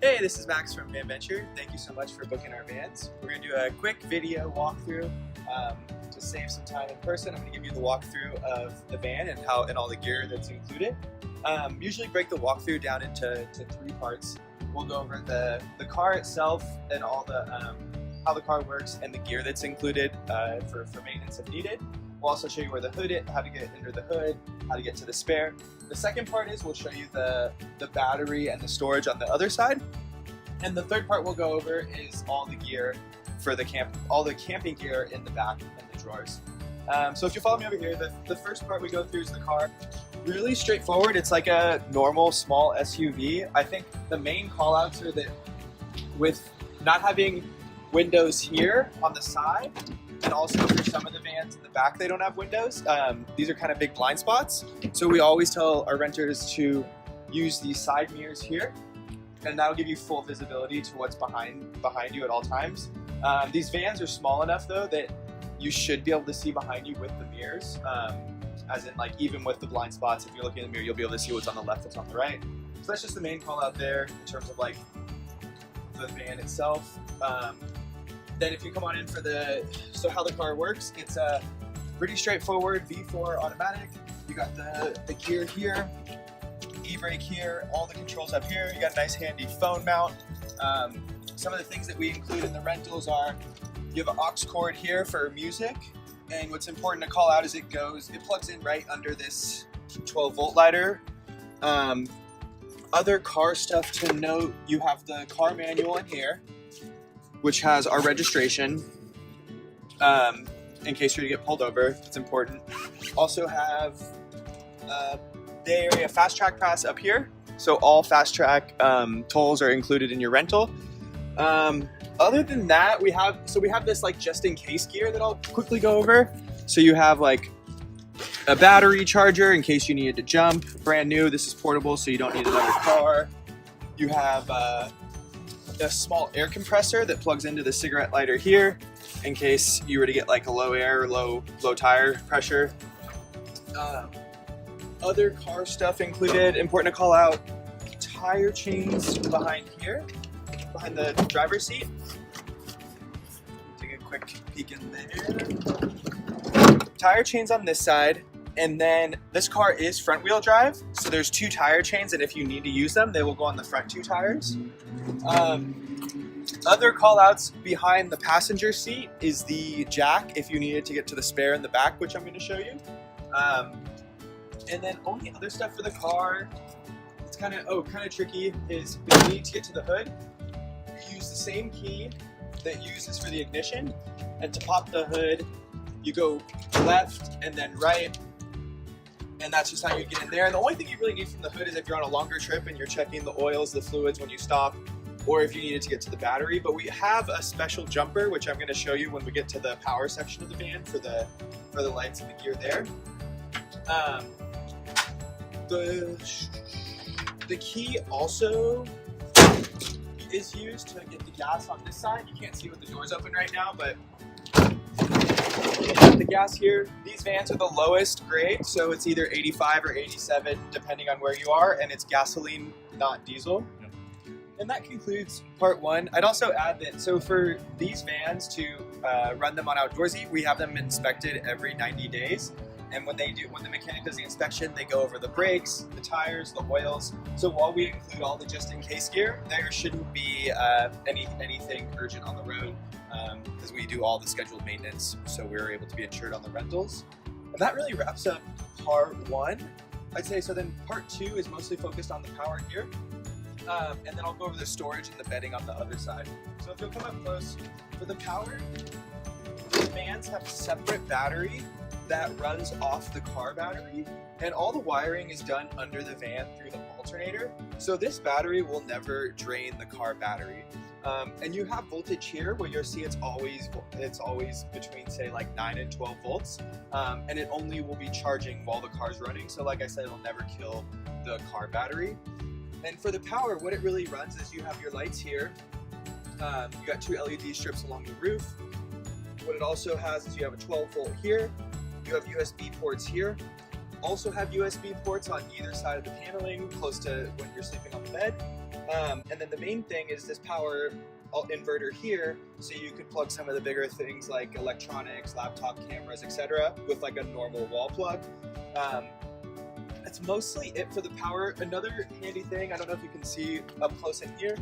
Hey, this is Max from VanVenture. Thank you so much for booking our vans. We're going to do a quick video walkthrough to save some time in person. I'm going to give you the walkthrough of the van and all the gear that's included. Usually break the walkthrough down into three parts. We'll go over the car itself and all the how the car works and the gear that's included for maintenance if needed. We'll also show you where the hood is, how to get under the hood, how to get to the spare. The second part is we'll show you the battery and the storage on the other side. And the third part we'll go over is all the gear for the all the camping gear in the back in the drawers. So if you follow me over here, the first part we go through is the car. Really straightforward. It's like a normal small SUV. I think the main call outs are that with not having windows here on the side, and also for some of the vans in the back they don't have windows. These are kind of big blind spots. So we always tell our renters to use these side mirrors here, and that'll give you full visibility to what's behind you at all times. These vans are small enough though that you should be able to see behind you with the mirrors. As in, like, even with the blind spots, if you're looking in the mirror, you'll be able to see what's on the left, what's on the right. So that's just the main call out there in terms of like the van itself. Then if you come on in for how the car works, it's a pretty straightforward V4 automatic. You got the gear here, e-brake here, all the controls up here. You got a nice handy phone mount. Some of the things that we include in the rentals are you have an aux cord here for music. And what's important to call out is it plugs in right under this 12-volt lighter. Other car stuff to note, you have the car manual in here, which has our registration in case you're to get pulled over. It's important. Also have Bay Area Fast Track Pass up here. So all Fast Track tolls are included in your rental. Other than that, we have this like just in case gear that I'll quickly go over. So you have like a battery charger in case you needed to jump, brand new. This is portable, so you don't need another car. You have a small air compressor that plugs into the cigarette lighter here in case you were to get like a low air, low tire pressure. Other car stuff included, important to call out, tire chains behind here, behind the driver's seat. Take a quick peek in there. Tire chains on this side, and then this car is front wheel drive, so there's two tire chains, and if you need to use them, they will go on the front two tires. Other call outs behind the passenger seat is the jack if you needed to get to the spare in the back, which I'm going to show you. And then only other stuff for the car, it's kind of tricky, is if you need to get to the hood, you use the same key that you use for the ignition, and to pop the hood, you go left and then right, and that's just how you get in there. And the only thing you really need from the hood is if you're on a longer trip and you're checking the oils, the fluids when you stop, or if you needed to get to the battery. But we have a special jumper, which I'm going to show you when we get to the power section of the van for the lights and the gear there. The key also is used to get the gas on this side. You can't see with the doors open right now, but the gas here, these vans are the lowest grade, so it's either 85 or 87 depending on where you are, and it's gasoline, not diesel. Yep. And that concludes part one. I'd also add that, so for these vans to run them on Outdoorsy, we have them inspected every 90 days. And when the mechanic does the inspection, they go over the brakes, the tires, the oils. So while we include all the just-in-case gear, there shouldn't be anything urgent on the road because we do all the scheduled maintenance, so we're able to be insured on the rentals. And that really wraps up part one, I'd say. So then part two is mostly focused on the power gear. And then I'll go over the storage and the bedding on the other side. So if you'll come up close, for the power, the vans have a separate battery that runs off the car battery, and all the wiring is done under the van through the alternator. So this battery will never drain the car battery. And you have voltage here where you'll see it's always between, say, like 9 and 12 volts, and it only will be charging while the car's running. So like I said, it'll never kill the car battery. And for the power, what it really runs is you have your lights here. You got two LED strips along the roof. What it also has is you have a 12 volt here. You have USB ports here. Also have USB ports on either side of the paneling, close to when you're sleeping on the bed. And then the main thing is this power inverter here, so you could plug some of the bigger things like electronics, laptop cameras, etc. with like a normal wall plug. That's mostly it for the power. Another handy thing, I don't know if you can see up close in here,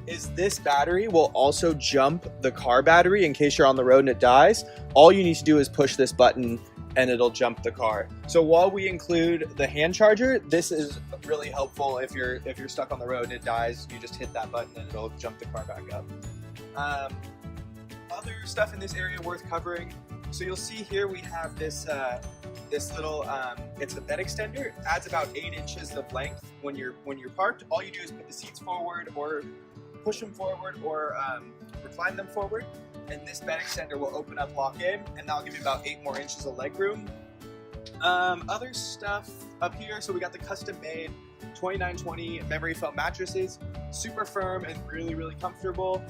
is this battery will also jump the car battery in case you're on the road and it dies. All you need to do is push this button and it'll jump the car. So while we include the hand charger, this is really helpful if you're stuck on the road and it dies. You just hit that button and it'll jump the car back up. Other stuff in this area worth covering. So you'll see here we have this this little it's a bed extender. It adds about 8 inches of length when you're parked. All you do is put the seats forward or push them forward or recline them forward, and this bed extender will open up, lock in, and that'll give you about 8 more inches of leg room. Other stuff up here, so we got the custom made 2920 memory foam mattresses, super firm and really comfortable.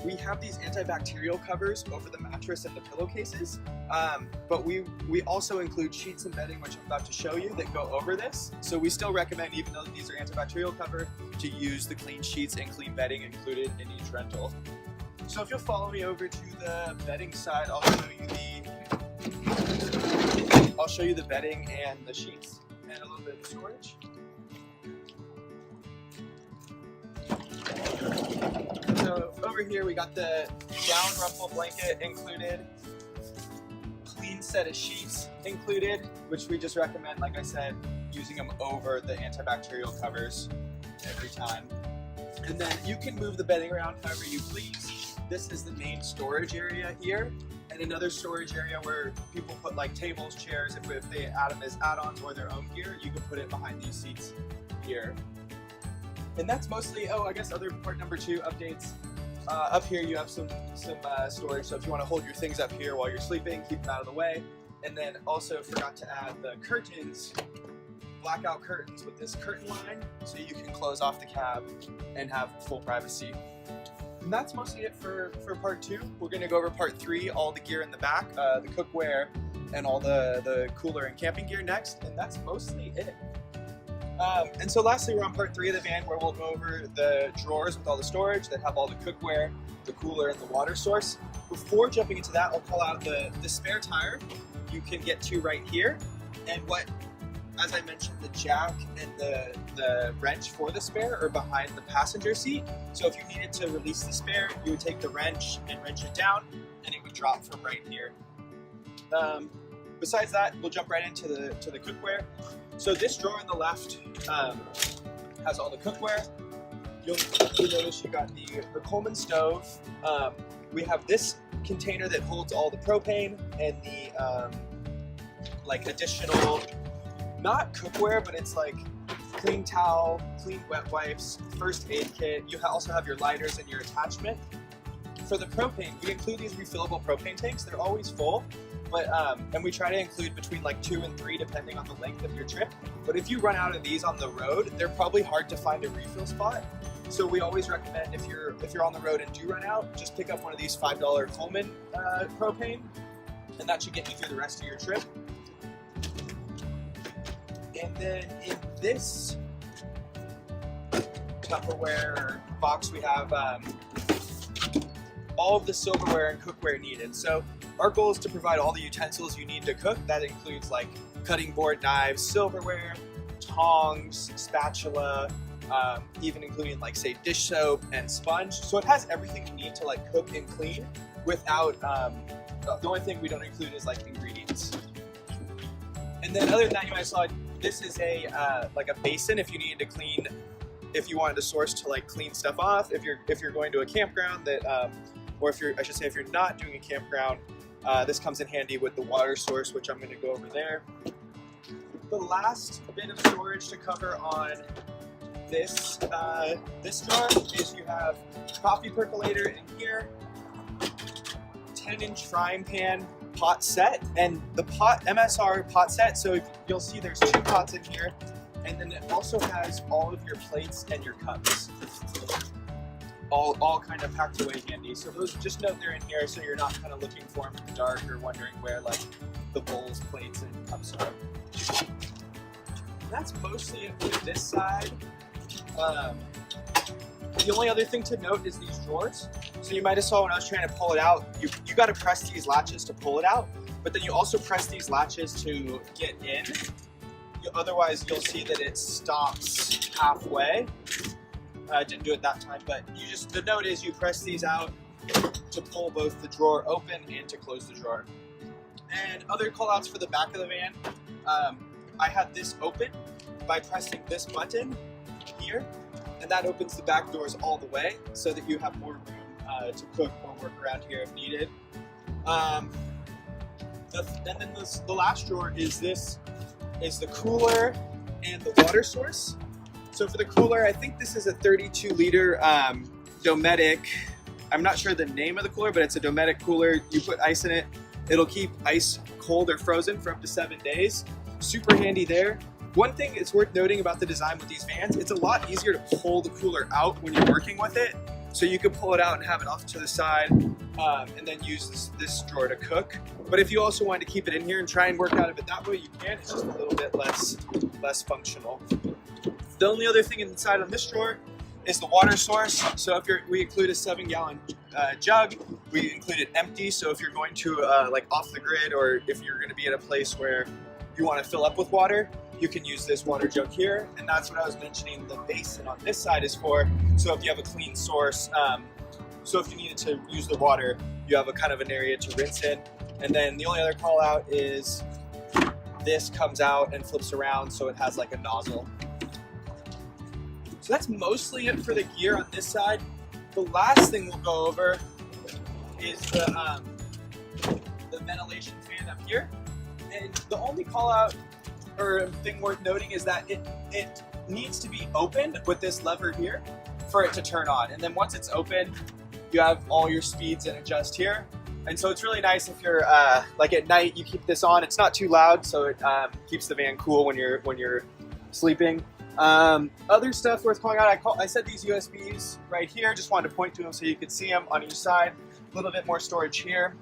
We have these antibacterial covers over the mattress and the pillowcases, but we also include sheets and bedding, which I'm about to show you, that go over this. So we still recommend, even though these are antibacterial cover, to use the clean sheets and clean bedding included in each rental. So if you'll follow me over to the bedding side, I'll show you the bedding and the sheets and a little bit of storage. So over here we got the down ruffle blanket included, clean set of sheets included, which we just recommend, like I said, using them over the antibacterial covers every time. And then you can move the bedding around however you please. This is the main storage area here, and another storage area where people put like tables, chairs, if they add them as add-ons or their own gear, you can put it behind these seats here. And that's mostly, I guess other part number 2 updates. Up here you have some storage, so if you want to hold your things up here while you're sleeping, keep them out of the way. And then also forgot to add the curtains, blackout curtains with this curtain line, so you can close off the cab and have full privacy. And that's mostly it for part 2. We're going to go over part 3, all the gear in the back, the cookware, and all the cooler and camping gear next, and that's mostly it. And so lastly, we're on part 3 of the van, where we'll go over the drawers with all the storage that have all the cookware, the cooler, and the water source. Before jumping into that, I'll call out the spare tire you can get to right here, and as I mentioned, the jack and the wrench for the spare are behind the passenger seat. So if you needed to release the spare, you would take the wrench and wrench it down, and it would drop from right here. Besides that, we'll jump right into the cookware. So this drawer on the left has all the cookware. You'll notice you got the Coleman stove. We have this container that holds all the propane and the like additional, not cookware, but it's like clean towel, clean wet wipes, first aid kit. You also have your lighters and your attachment. For the propane, we include these refillable propane tanks. They're always full, but and we try to include between like 2 and 3 depending on the length of your trip. But if you run out of these on the road, they're probably hard to find a refill spot. So we always recommend, if you're on the road and do run out, just pick up one of these $5 Coleman propane, and that should get you through the rest of your trip. And then in this Tupperware box, we have all of the silverware and cookware needed. So our goal is to provide all the utensils you need to cook. That includes like cutting board knives, silverware, tongs, spatula, even including like say dish soap and sponge. So it has everything you need to like cook and clean without, the only thing we don't include is like ingredients. And then other than that, you might have saw this is a like a basin if you needed to clean, if you wanted a source to like clean stuff off, if you're going to a campground that, or if you're not doing a campground, this comes in handy with the water source, which I'm going to go over there. The last bit of storage to cover on this drawer is you have coffee percolator in here, 10-inch frying pan pot set, and the MSR pot set, so you'll see there's 2 pots in here, and then it also has all of your plates and your cups all kind of packed away handy. So those, just note they're in here so you're not kind of looking for them in the dark or wondering where like the bowls, plates, and cups are. That's mostly it for this side. The only other thing to note is these drawers. So you might have saw when I was trying to pull it out, you got to press these latches to pull it out, but then you also press these latches to get in. Otherwise, you'll see that it stops halfway. I didn't do it that time, but the note is you press these out to pull both the drawer open and to close the drawer. And other callouts for the back of the van, I had this open by pressing this button here, and that opens the back doors all the way so that you have more room to cook or work around here if needed. And then the last drawer is the cooler and the water source. So for the cooler, I think this is a 32-liter Dometic. I'm not sure the name of the cooler, but it's a Dometic cooler. You put ice in it, it'll keep ice cold or frozen for up to 7 days. Super handy there. One thing it's worth noting about the design with these vans, it's a lot easier to pull the cooler out when you're working with it. So you can pull it out and have it off to the side and then use this drawer to cook. But if you also want to keep it in here and try and work out of it that way, you can. It's just a little bit less functional. The only other thing inside on this drawer is the water source. So if we include a 7-gallon jug, we include it empty. So if you're going to like off the grid, or if you're going to be at a place where you want to fill up with water, you can use this water jug here. And that's what I was mentioning the basin on this side is for. So if you have a clean source, so if you needed to use the water, you have a kind of an area to rinse in. And then the only other call out is this comes out and flips around, so it has like a nozzle. So that's mostly it for the gear on this side. The last thing we'll go over is the ventilation fan up here. And the only call out or thing worth noting is that it needs to be opened with this lever here for it to turn on. And then once it's open, you have all your speeds and adjust here. And so it's really nice if you're like at night, you keep this on. It's not too loud, so it keeps the van cool when you're sleeping. Other stuff worth calling out, I set these USBs right here. Just wanted to point to them so you could see them on each side. A little bit more storage here.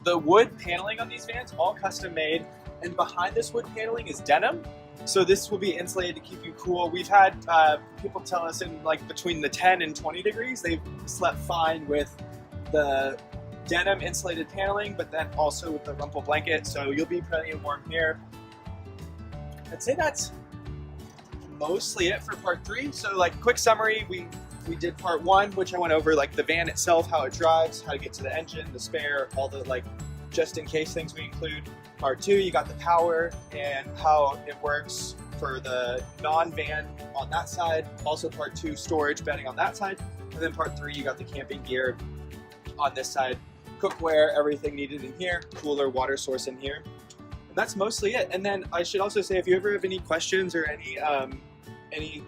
The wood paneling on these vans, all custom made. And behind this wood paneling is denim. So this will be insulated to keep you cool. We've had people tell us in like between the 10 and 20 degrees, they've slept fine with the denim insulated paneling, but then also with the rumple blanket. So you'll be plenty warm here. I'd say that's mostly it for part 3. So like quick summary, we did part 1, which I went over like the van itself, how it drives, how to get to the engine, the spare, all the like just in case things we include. Part 2, you got the power and how it works for the non-van on that side. Also part 2, storage bedding on that side. And then part 3, you got the camping gear on this side. Cookware, everything needed in here. Cooler, water source in here. And that's mostly it. And then I should also say, if you ever have any questions or any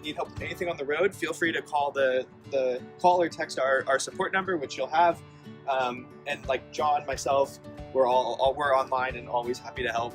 need help with anything on the road, feel free to call call or text our support number, which you'll have. And like John, myself, we're online and always happy to help.